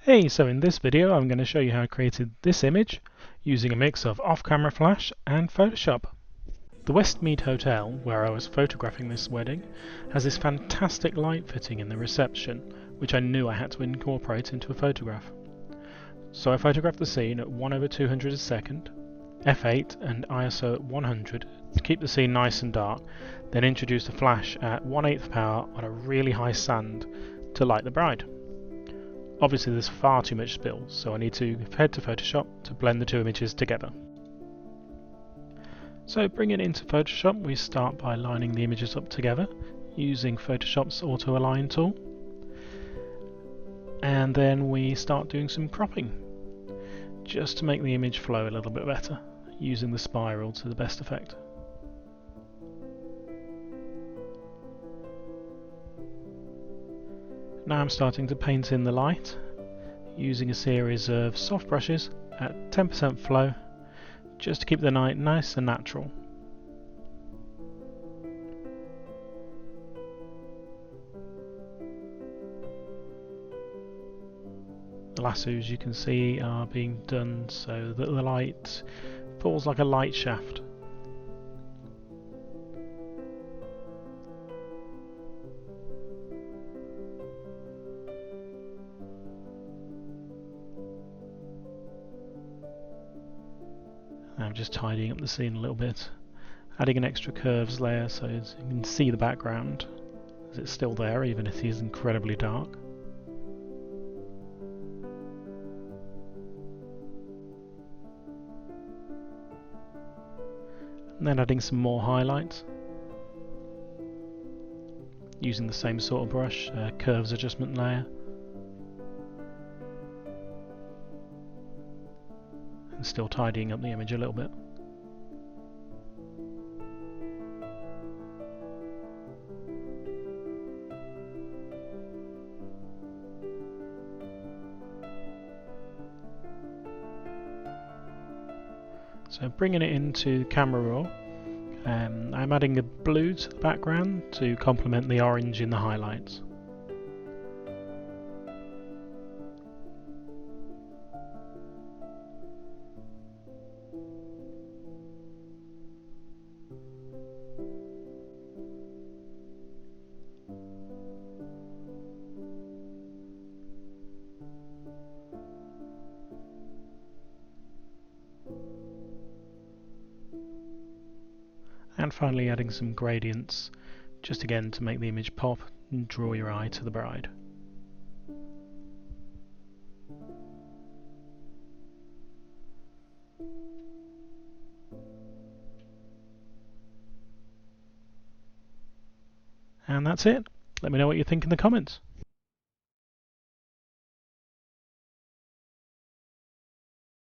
Hey, so in this video I'm going to show you how I created this image using a mix of off-camera flash and Photoshop. The Westmead Hotel, where I was photographing this wedding, has this fantastic light fitting in the reception, which I knew I had to incorporate into a photograph. So I photographed the scene at 1/200 a second, f8 and ISO at 100 to keep the scene nice and dark, then introduced a flash at 1/8 power on a really high sand to light the bride. Obviously there's far too much spill, so I need to head to Photoshop to blend the two images together. So bringing it into Photoshop, we start by lining the images up together using Photoshop's Auto Align tool. And then we start doing some cropping, just to make the image flow a little bit better, using the spiral to the best effect. Now I'm starting to paint in the light, using a series of soft brushes at 10% flow, just to keep the night nice and natural. The lassos you can see are being done so that the light falls like a light shaft. I'm just tidying up the scene a little bit, adding an extra curves layer so you can see the background as it's still there even if it is incredibly dark. And then adding some more highlights using the same sort of brush, curves adjustment layer. And still tidying up the image a little bit. So bringing it into Camera Raw, I'm adding a blue to the background to complement the orange in the highlights. And finally adding some gradients, just again to make the image pop and draw your eye to the bride. And that's it. Let me know what you think in the comments.